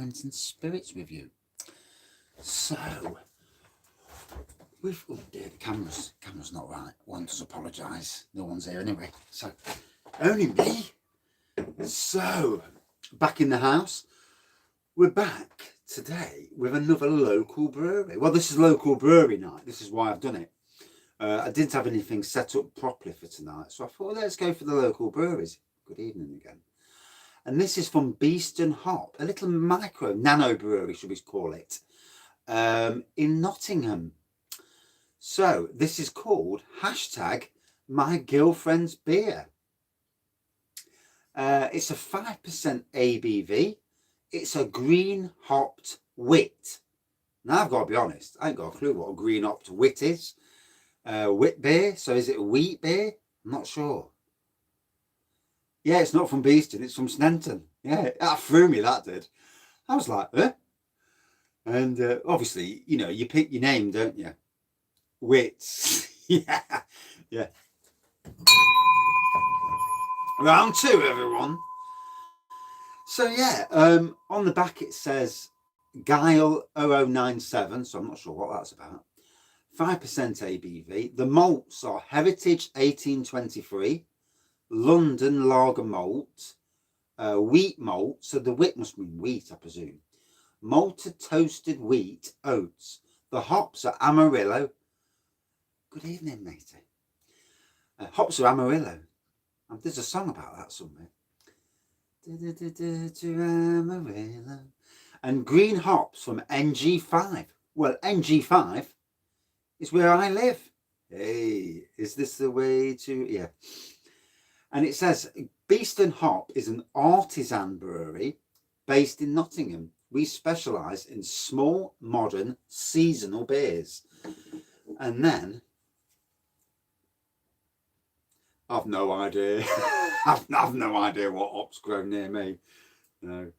wines and spirits with you. So, oh dear, the camera's not right. One does apologise. No one's here anyway. So, only me. So, back in the house. We're back today with another local brewery. Well, this is local brewery night. This is why I've done it. I didn't have anything set up properly for tonight, so I thought, well, let's go for the local breweries. Good evening again. And this is from Beeston Hop, a little micro, nano brewery, should we call it, in Nottingham. So this is called #MyGirlfriend'sBeer. It's a 5% ABV. It's a green hopped wit. Now I've got to be honest, I ain't got a clue what a green hopped wit is. Wit beer, so is it a wheat beer? I'm not sure. Yeah, it's not from Beeston, it's from Snenton. Yeah, that threw me, that did. I was like, huh? And obviously, you know, you pick your name, don't you? Wits. Yeah. Round two, everyone. So yeah, on the back it says Guile 0097, so I'm not sure what that's about. 5% ABV. The malts are Heritage 1823, London Lager Malt, wheat malt, so the wit must mean wheat, I presume. Malted toasted wheat, oats. The hops are Amarillo. Good evening, matey. Hops are Amarillo. There's a song about that somewhere. Amarillo. And green hops from NG5. Well, NG5 is where I live. Hey, is this the way to... Yeah. And it says, Beeston Hop is an artisan brewery based in Nottingham. We specialise in small, modern, seasonal beers. And then... I've no idea. I've no idea what hops grow near me. No.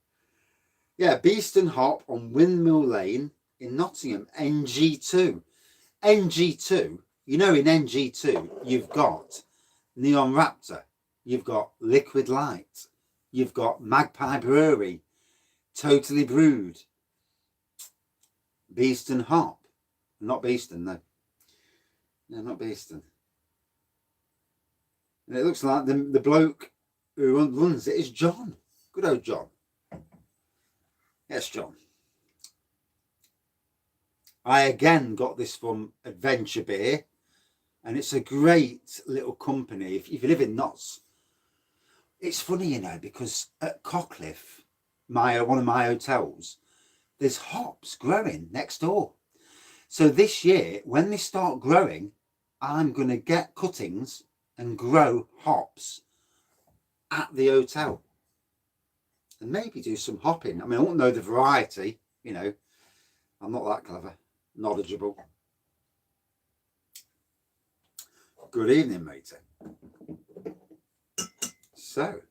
Yeah, Beeston Hop on Windmill Lane in Nottingham, NG2. NG2, you know, in NG2, you've got Neon Raptor, you've got Liquid Light, you've got Magpie Brewery, Totally Brewed, Beeston Hop. Not Beeston, no. No, not Beeston. And it looks like the bloke who runs it is John. Good old John. Yes, John. I again got this from Adventure Beer, and it's a great little company. If you live in Notts, it's funny, you know, because at Cockliffe, one of my hotels, there's hops growing next door. So this year, when they start growing, I'm going to get cuttings and grow hops at the hotel and maybe do some hopping. I mean, I won't know the variety, you know, I'm not that clever, knowledgeable. Good evening, matey. So,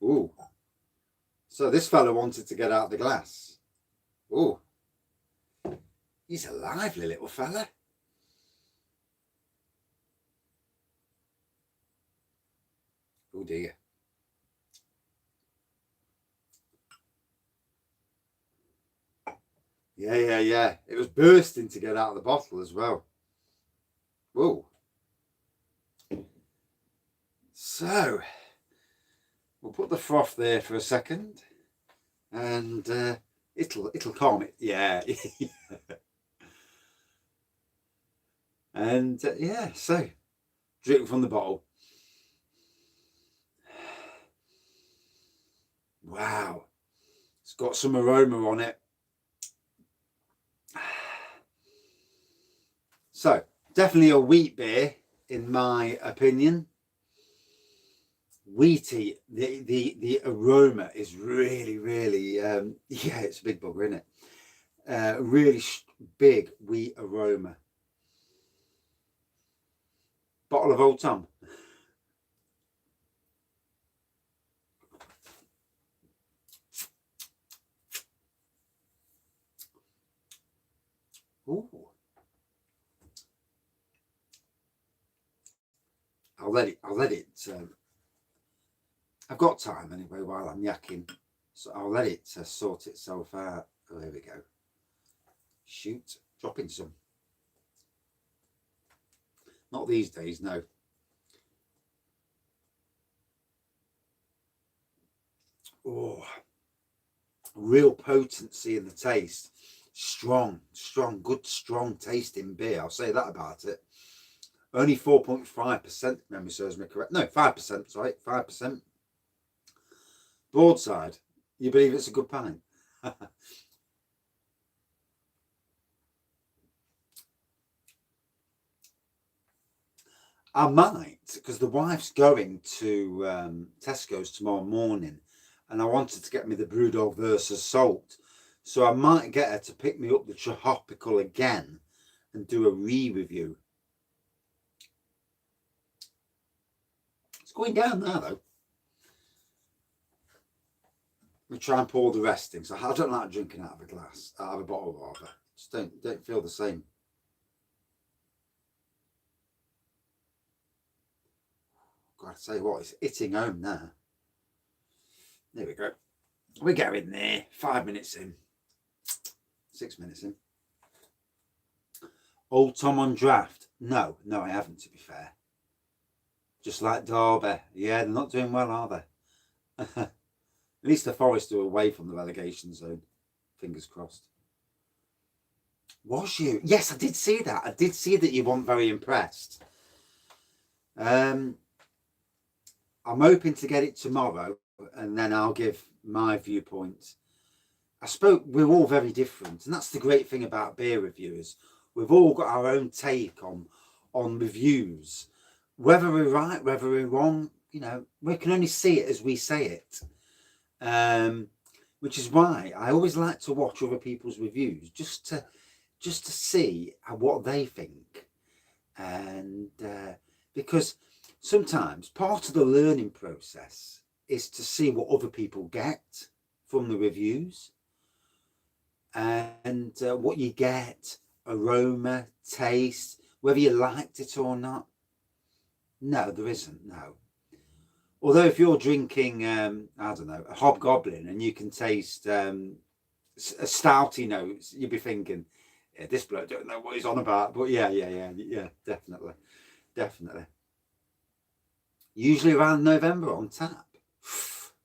ooh, so this fella wanted to get out the glass. Ooh, he's a lively little fella. Oh dear. Yeah. It was bursting to get out of the bottle as well. Whoa. So, we'll put the froth there for a second, and it'll calm it. Yeah. And yeah, so drink from the bottle. Wow, it's got some aroma on it. So definitely a wheat beer in my opinion. Wheaty, the aroma is really yeah, it's a big bugger, isn't it? Really big wheat aroma. Bottle of Old Tom. Ooh. I'll let it I've got time anyway while I'm yakking, so I'll let it sort itself out. Oh, here we go. Shoot, dropping some. Not these days, no. Oh, real potency in the taste. Strong, good, strong tasting beer. I'll say that about it. Only 4.5%, memory serves me correct. No, 5%, sorry, 5%. Broadside. You believe it's a good pint? I might, because the wife's going to Tesco's tomorrow morning, and I wanted to get me the Brewdog versus Salt. So I might get her to pick me up the Tropical again and do a re-review. It's going down now, though. We try and pour the rest in. So I don't like drinking out of a glass, out of a bottle rather. Just don't feel the same. God, I tell you what, it's hitting home now. There we go. We're getting there. 5 minutes in. 6 minutes in. Old Tom on draft? No, I haven't, to be fair. Just like Derby. Yeah, they're not doing well, are they? At least the Forest are away from the relegation zone. Fingers crossed. Was you? Yes, I did see that. I did see that you weren't very impressed. I'm hoping to get it tomorrow, and then I'll give my viewpoint. We're all very different, and that's the great thing about beer reviewers. We've all got our own take on reviews. Whether we're right, whether we're wrong, we can only see it as we say it. Which is why I always like to watch other people's reviews, just to see what they think. And because sometimes part of the learning process is to see what other people get from the reviews, and what you get, aroma, taste, whether you liked it or not. No, there isn't, no. Although if you're drinking, I don't know, a Hobgoblin, and you can taste a stouty notes, you'd be thinking, yeah, this bloke don't know what he's on about. But yeah, definitely. Usually around November on tap.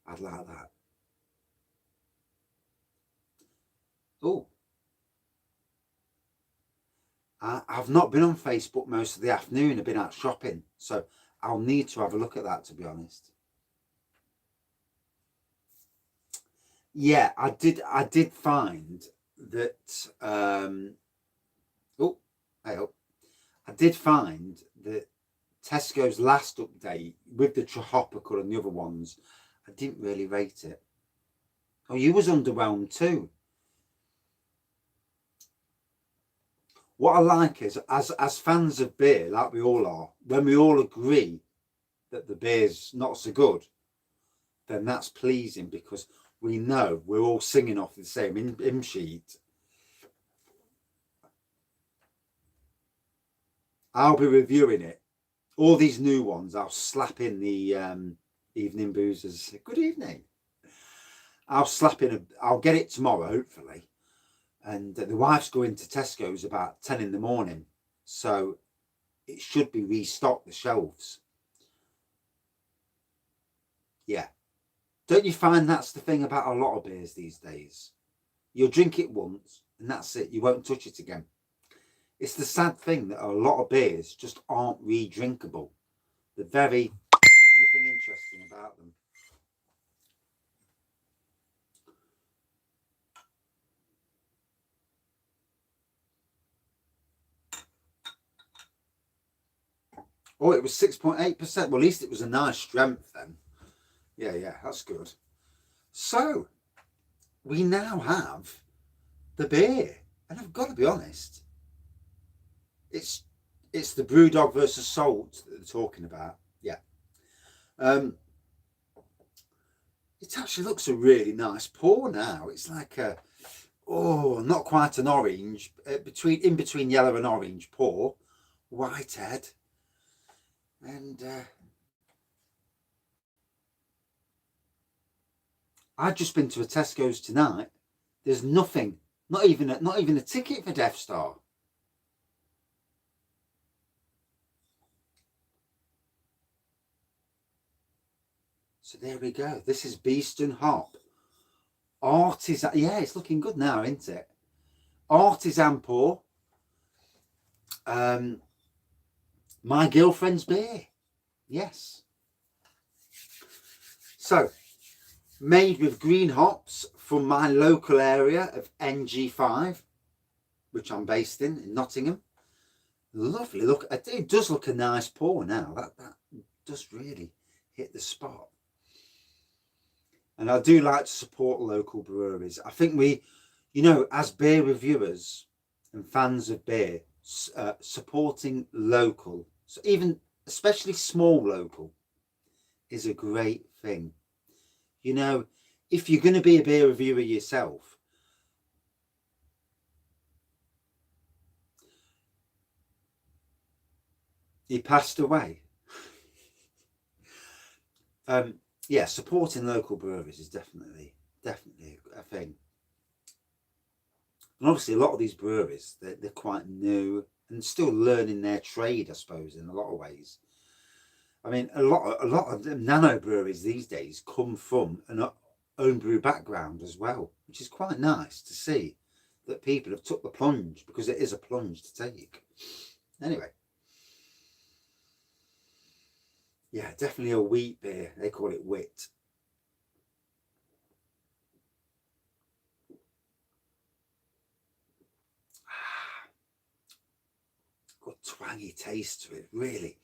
I'd like that. Oh, I've not been on Facebook most of the afternoon. I've been out shopping, so I'll need to have a look at that, to be honest. Yeah, I did find that. I did find that Tesco's last update with the Tropical and the other ones, I didn't really rate it. Oh, you was underwhelmed too. What I like is, as fans of beer, like we all are, when we all agree that the beer's not so good, then that's pleasing, because we know we're all singing off the same hymn sheet. I'll be reviewing it. All these new ones, I'll slap in the evening boozers. Good evening. I'll get it tomorrow, hopefully. And the wife's going to Tesco's about 10 in the morning. So it should be restocked, the shelves. Yeah. Don't you find that's the thing about a lot of beers these days? You'll drink it once and that's it. You won't touch it again. It's the sad thing that a lot of beers just aren't re-drinkable. They're nothing interesting about them. Oh, it was 6.8%. Well, at least it was a nice strength then. Yeah, that's good. So, we now have the beer. And I've got to be honest, it's the Brewdog versus Salt that they're talking about. Yeah. It actually looks a really nice pour now. It's like not quite an orange, in between yellow and orange pour, Whitehead, and I've just been to a Tesco's tonight. There's nothing, not even a ticket for Death Star. So there we go. This is Beeston hop. Artisan, yeah, it's looking good now, isn't it? Artisan pour. My girlfriend's beer. Yes. So, made with green hops from my local area of NG5, which I'm based in Nottingham. Lovely. Look, it does look a nice pour now. That does really hit the spot. And I do like to support local breweries. I think we, you know, as beer reviewers and fans of beer, supporting local, so even especially small local, is a great thing. You know, if you're going to be a beer reviewer yourself, he passed away. Yeah, supporting local breweries is definitely a thing. And obviously, a lot of these breweries, they're quite new and still learning their trade, I suppose, in a lot of ways. I mean, a lot of the nano breweries these days come from an own brew background as well, which is quite nice to see that people have took the plunge, because it is a plunge to take. Anyway, yeah, definitely a wheat beer. They call it wit. Got twangy taste to it, really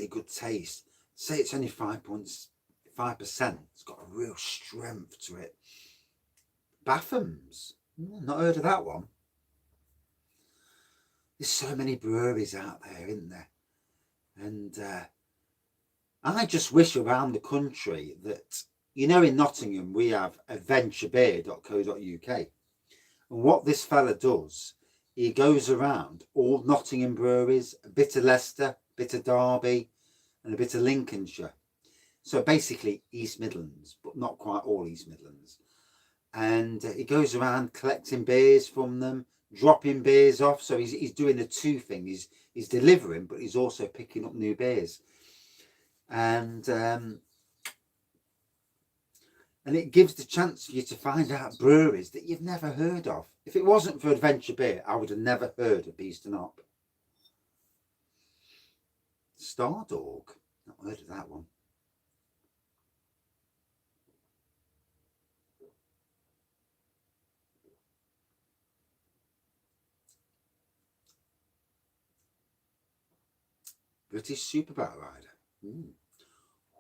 good taste. Say it's only 5.5%. It's got a real strength to it. Baffin's, not heard of that one. There's so many breweries out there, isn't there? And I just wish around the country that, you know, in Nottingham we have adventurebeer.co.uk, and what this fella does, he goes around all Nottingham breweries, a bit of Leicester, a bit of Derby, and a bit of Lincolnshire. So basically East Midlands, but not quite all East Midlands. And he goes around collecting beers from them, dropping beers off. So he's doing the two thing. He's delivering, but he's also picking up new beers. And it gives the chance for you to find out breweries that you've never heard of. If it wasn't for Adventure Beer, I would have never heard of Beeston Hop. Stardog, not heard of that one. British Superbike Rider.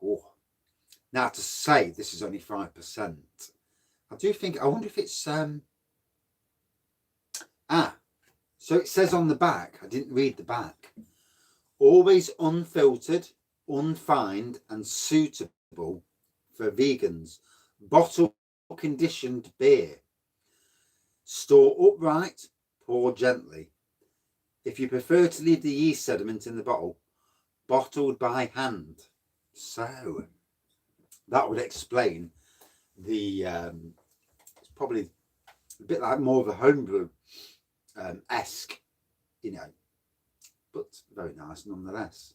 Oh. Now, to say this is only 5%, I wonder if it's so it says on the back, I didn't read the back, always unfiltered, unfined and suitable for vegans, bottle conditioned beer, store upright, pour gently. If you prefer to leave the yeast sediment in the bottle, bottled by hand. So that would explain the it's probably a bit like more of a homebrew esque, you know, but very nice nonetheless.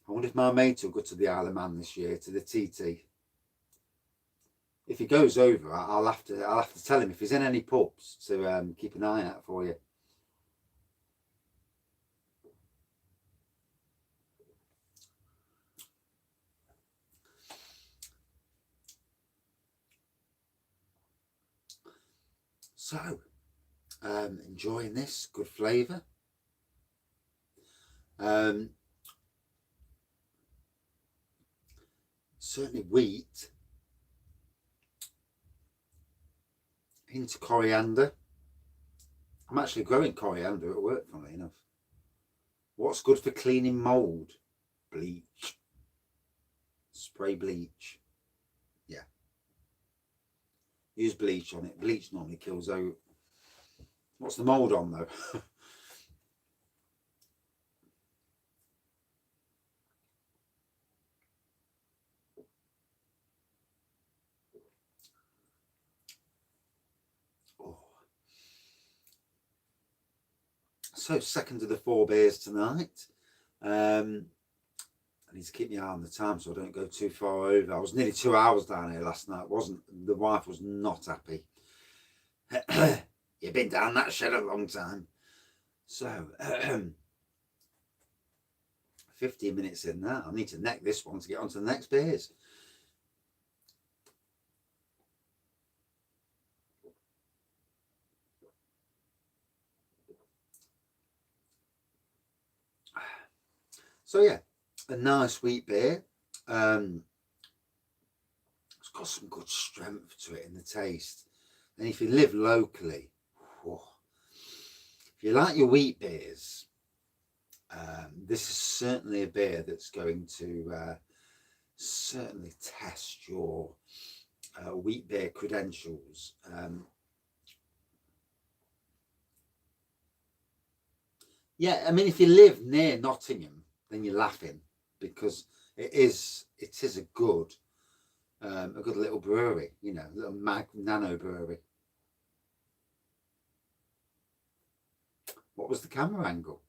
I wonder if my mate will go to the Isle of Man this year, to the TT. If he goes over, I'll have to tell him if he's in any pubs to keep an eye out for you. So, enjoying this, good flavour. Certainly wheat, into coriander. I'm actually growing coriander at work, funnily enough. What's good for cleaning mould? Bleach. Spray bleach. Yeah. Use bleach on it. Bleach normally kills out. What's the mould on though? So second of the 4 beers tonight. I need to keep my eye on the time so I don't go too far over. I was nearly 2 hours down here last night. The wife was not happy. You've been down that shed a long time. So 15 minutes in now. I need to neck this one to get on to the next beers. So yeah, a nice wheat beer. It's got some good strength to it in the taste. And if you live locally, if you like your wheat beers, this is certainly a beer that's going to certainly test your wheat beer credentials. Yeah, I mean, if you live near Nottingham, then you're laughing, because it is a good little brewery, you know, little nano brewery. What was the camera angle?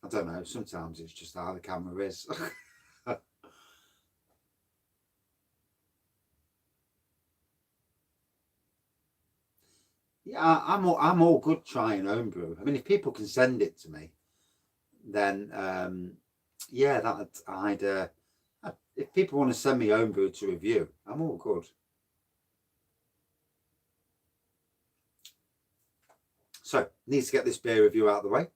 I don't know. Sometimes it's just how the camera is. Yeah, I'm all good trying homebrew. I mean, if people can send it to me, then yeah, if people want to send me homebrew to review, I'm all good. So, need to get this beer review out of the way.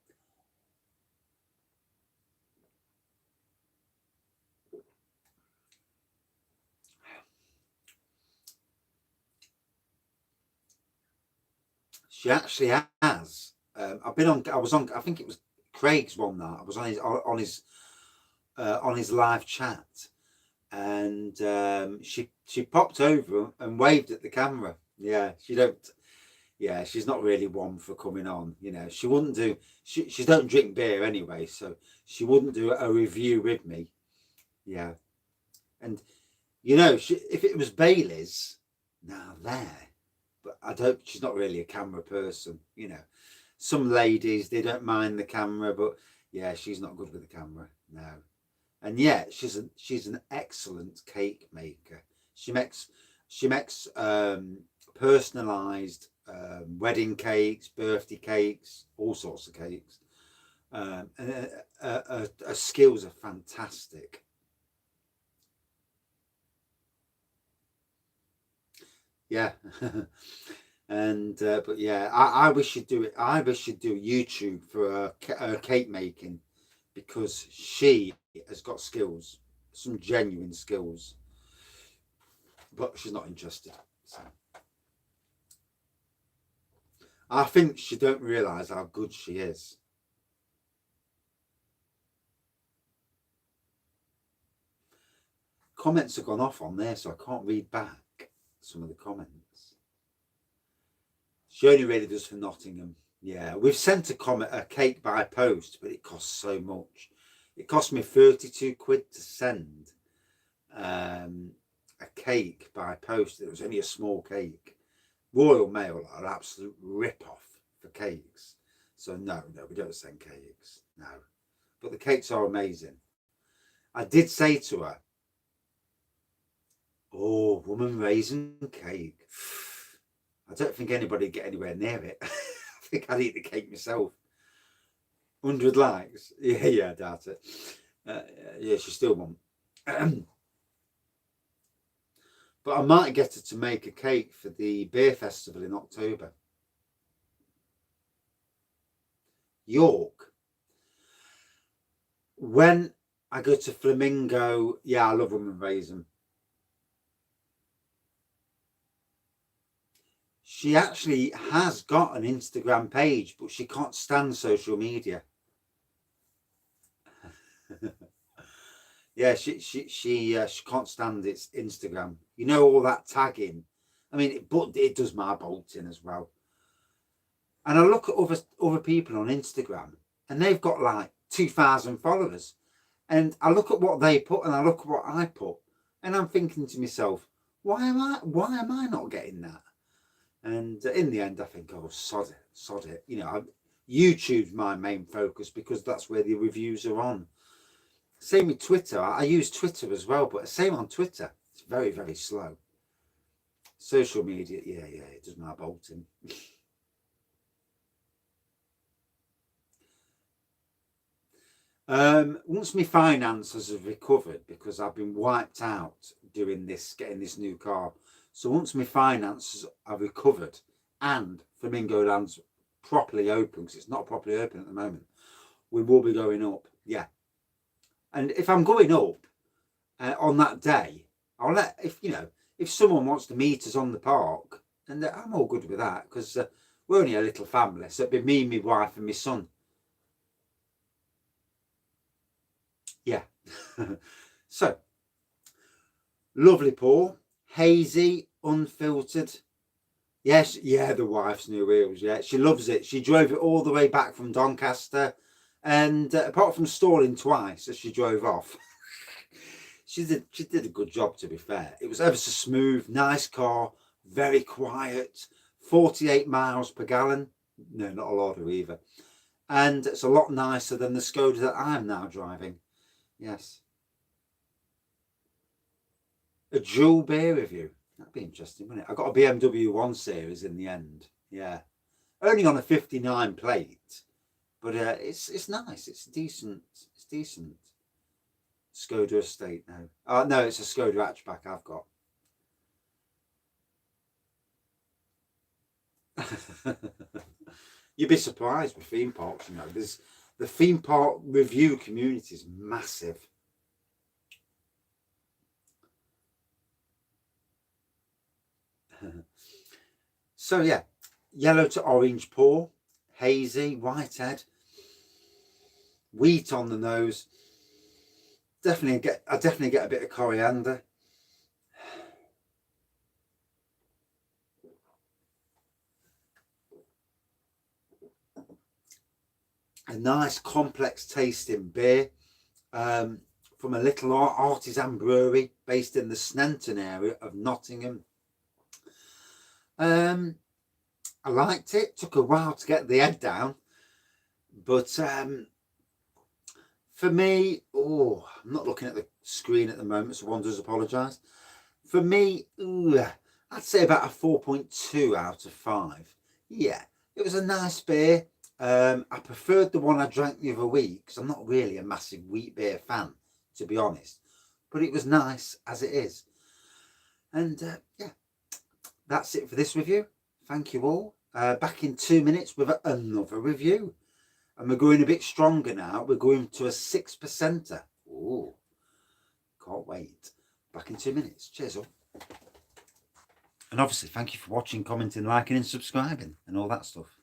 She actually has. I was on. I think it was Craig's one night. I was on his live chat, and she popped over and waved at the camera. Yeah, she don't. Yeah, she's not really one for coming on. You know, she wouldn't do. She don't drink beer anyway, so she wouldn't do a review with me. Yeah, and you know, if it was Bailey's, now there. But I don't. She's not really a camera person. You know, some ladies, they don't mind the camera, but yeah, she's not good with the camera. No, and yet she's an excellent cake maker. She makes personalized wedding cakes, birthday cakes, all sorts of cakes, and her skills are fantastic. Yeah. And but yeah, I wish she'd do it. I wish she'd do YouTube for her cake making, because she has got skills, some genuine skills, but she's not interested. So I think she don't realise how good she is. Comments have gone off on there, so I can't read back some of the comments. She only really does for Nottingham. Yeah, we've sent a cake by post, but it costs so much. It cost me 32 quid to send a cake by post. It was only a small cake. Royal Mail are an absolute rip-off for cakes. So no, we don't send cakes. No. But the cakes are amazing. I did say to her, oh, woman raisin cake. I don't think anybody would get anywhere near it. I think I'd eat the cake myself. 100 likes. Yeah, I doubt it. Yeah, she still won't. But I might get her to make a cake for the beer festival in October. York. When I go to Flamingo, yeah, I love woman raisin. She actually has got an Instagram page, but she can't stand social media. Yeah, she can't stand its Instagram. You know, all that tagging. I mean, but it does my bolting as well. And I look at other people on Instagram, and they've got like 2,000 followers. And I look at what they put, and I look at what I put, and I'm thinking to myself, why am I not getting that? And in the end, I think, oh, sod it. You know, YouTube's my main focus because that's where the reviews are on. Same with Twitter. I use Twitter as well, but same on Twitter. It's very, very slow. Social media, yeah, it does my bolting. Once my finances have recovered, because I've been wiped out doing this, getting this new car. So once my finances are recovered and Flamingo Land's properly open, because it's not properly open at the moment, we will be going up. Yeah. And if I'm going up on that day, I'll let, if someone wants to meet us on the park, and I'm all good with that, because we're only a little family. So it'd be me, my wife and my son. Yeah. So, lovely pour, hazy, unfiltered. Yes, yeah, the wife's new wheels. Yeah, she loves it. She drove it all the way back from Doncaster, and apart from stalling twice as she drove off, she did a good job, to be fair. It was ever so smooth, nice car, very quiet, 48 miles per gallon. No, not a lot either. And it's a lot nicer than the Skoda that I'm now driving. Yes. A dual beer review. That'd be interesting, wouldn't it? I got a BMW 1 Series in the end. Yeah. Only on a 59 plate. But it's nice. It's decent. It's decent. Skoda Estate now. No, it's a Skoda hatchback I've got. You'd be surprised with theme parks, you know. There's the theme park review community is massive. So yeah, yellow to orange pour, hazy, whitehead, wheat on the nose. I definitely get a bit of coriander. A nice complex tasting beer from a little artisan brewery based in the Sneinton area of Nottingham. I liked it. Took a while to get the head down, but for me, I'm not looking at the screen at the moment, so one does apologise. For me, I'd say about a 4.2 out of 5. Yeah, it was a nice beer. I preferred the one I drank the other week because I'm not really a massive wheat beer fan, to be honest. But it was nice as it is. And yeah, that's it for this review. Thank you all. Back in 2 minutes with another review. And we're going a bit stronger now. We're going to a 6%er. Ooh, can't wait. Back in 2 minutes. Cheers all. And obviously, thank you for watching, commenting, liking and subscribing and all that stuff.